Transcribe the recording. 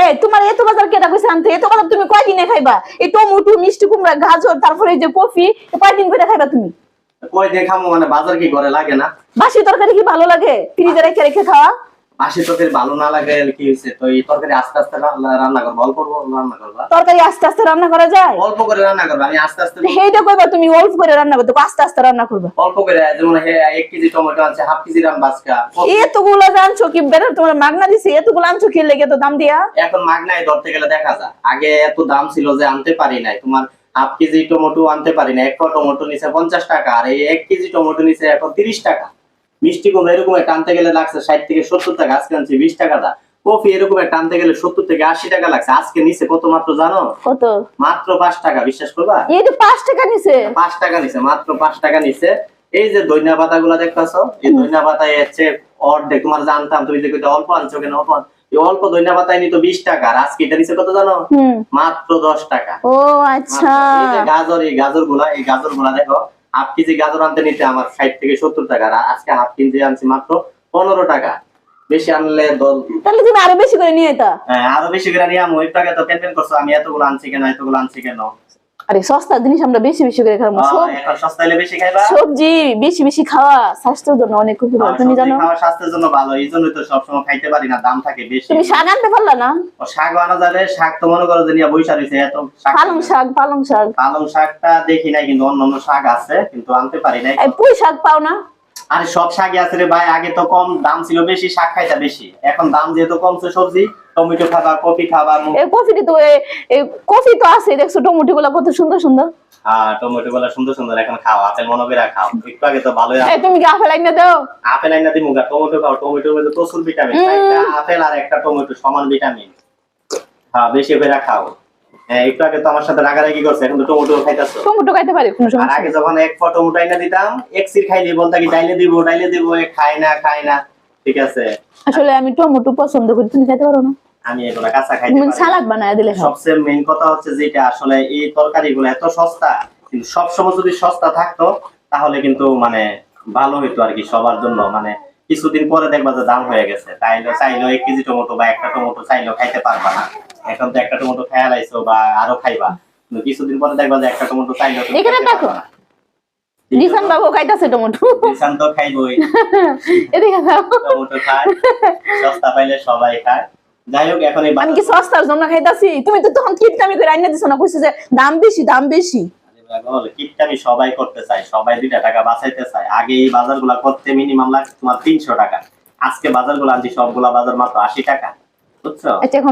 এই তোমার এত বাজার কেটা কইছে আনতে? এত বাজার তুমি কয়দিনে খাইবা? এই টমেটো, মিষ্টি কুমড়া, গাজর, তারপরে এই যে কফি, কয়দিন করে খাইবা তুমি? কয়দিন খামো মানে বাজার কি ঘরে লাগে না? বাসি তরকারি কি ভালো লাগে ফ্রিজে রেখে রেখে খাওয়া? বাসি তরকারি ভালো না লাগে কি হয়েছে? তো এই তরকারি আস্তে আস্তে রান্না করবো, অল্প অল্প রান্না করবা। তরকারি আস্তে আস্তে রান্না করা যায়? অল্প করে রান্না করবা, আমি আস্তে আস্তে। সেইটা কইবা তুমি অল্প করে রান্না করতে, আস্তে আস্তে রান্না করবা। অল্প করে, যেমন 1 কেজি টমেটো আনছে, হাফ কেজি রান্না আজকা। এতগুলো জানছো কি বের তোমার মাগনা দিছি? এতগুলো আনছো কি লেগে তো দাম দিয়া? এখন মাগনায় ধরতে গেলে দেখা যায়, আগে এত দাম ছিল যে আনতে পারি নাই। তোমার হাফ কেজি টমেটো আনতে পারি না, 1 টমেটো নিচে 50 টাকা, আর এই 1 কেজি টমেটো নিচে এখন 30 টাকা। মিষ্টি কুমড়া এরকম একটা আনতে গেলে লাগছে 60 থেকে 70 টাকা, আজকে আনছি 20 টাকা দা। কফি এরকম একটা আনতে গেলে 70 থেকে 80 টাকা লাগছে, আজকে নিচে কত মাত্র জানো? কত? মাত্র 5 টাকা, বিশ্বাস করবা? এই তো 5 টাকা নিছে। 5 টাকা নিচে, মাত্র 5 টাকা নিচে। এই যে ধনিয়া পাতা গুলা দেখতেছো, এই ধনিয়া পাতায় হচ্ছে অর্ধেক। তোমার জানতাম তুমি যে কইতে অল্প আনছো কেন, অল্প এই অল্প ধনিয়া পাতায় নিত 20 টাকা, আর আজকে এটা নিচে কত জানো? মাত্র 10 টাকা। ও আচ্ছা। এই যে গাজর, এই গাজর গুলা দেখো, হাফ কেজি গাজর আনতে নিতে আমার 60 থেকে 70 টাকা, আর আজকে হাফ কেজি আনছি মাত্র 15 টাকা। বেশি আনলে তাহলে তুমি আরো বেশি করে নিয়ে এটা। হ্যাঁ, আরো বেশি করে নিয়ে আমো। একটু আগে তো টেনশন করছো আমি এতগুলো আনছি কেন, এতগুলো আনছি কেন। আরে সস্তা জিনিস আমরা বেশি বেশি করে খাবো। এখন সস্তা হলে বেশি খাইবা। সবজি বেশি বেশি খাওয়া স্বাস্থ্যের জন্য অনেক উপকার, তুমি জানো? খাওয়া স্বাস্থ্যের জন্য ভালো, এইজন্যই তো সবসময় খাইতে পারি না, দাম থাকে বেশি। তুমি শাক আনতে পারলা না? শাক আনা যাবে, শাক তো মনে করো যে নিয়ে বইসা রইছে এত শাক। পালং শাক, পালং শাক। পালং শাকটা দেখি নাই, কিন্তু অন্যান্য শাক আছে, কিন্তু আনতে পারি নাই। এই পুঁই শাক পাও না? আরে সব শাকই আছে রে ভাই, আগে তো কম দাম ছিল বেশি, শাক খাইতা বেশি। এখন দাম যেহেতু কমছে, সবজি টমেটো খাবা, কফি খাবা। এই কফি তো এই কফি তো আছে, দেখছো টমেটো গুলা কত সুন্দর সুন্দর। টমেটো গুলা সুন্দর সুন্দর, এখন খাও, আপেল মনে করে খাও। একটু আগে তো ভালোই। এই তুমি কি আপেল আইনা দাও? আপেল আইনা দিমু গা, টমেটো খাও, টমেটোর মধ্যে প্রচুর ভিটামিন। একটা আপেল আর একটা টমেটো সমান ভিটামিন। হ্যাঁ, বেশি করে খাও। একটু আগে তো আমার সাথে রাগারাগি করছে, এখন তো টমেটো খাইতাছো। টমেটো খাইতে পারি, কোনো আর সমস্যা আগে যখন 1 ফটো টমেটো আইনা দিতাম, এক সির খাইলে বলতা কি ডাইলে দিব, খায় না। ঠিক আছে, আসলে আমি টমেটো পছন্দ করি, তুমি খাইতে পারো না? আমি এগুলা কাঁচা খাইতে তুমি পারি। সালাদ বানায় দিলে খাও। সবচেয়ে মেইন কথা হচ্ছে যেটা, আসলে এই তরকারিগুলো এত সস্তা, কিন্তু সব সময় যদি সস্তা থাকতো তাহলে কিন্তু মানে ভালো হইতো আর কি সবার জন্য। মানে কিছুদিন পরে দেখবা যে দাম হয়ে গেছে, চাইলেও 1 কেজি টমেটো বা একটা টমেটো চাইলেও খাইতে পারবা না। এখন তো একটা টমেটো খেয়ে লাইছো বা আরো খাইবা, কিন্তু কিছুদিন পরে দেখবা যে একটা টমেটো চাইলেও এখানে দেখো দিশান বাবু খাইতাছে টমেটো। দিশান তো খাইবই, এদিকে দাও। টমেটো খায়, সস্তা পাইলে সবাই খায়। যাই হোক, এখন আমি কি সস্তার জন্য খাইতাছি? তুমি তো তখন কিটকামি করে আইনা দিছো না, কইছো যে দাম বেশি দাম বেশি। কিটকামি সবাই করতে চায়, সবাই 2 টাকা বাঁচাইতে চায়। আগে এই বাজারগুলা করতে মিনিমাম লাগতো তোমার 300 টাকা, আজকে বাজারগুলো আনছি সবগুলা বাজার মাত্র 80 টাকা, বুঝছো? আচ্ছা, এখন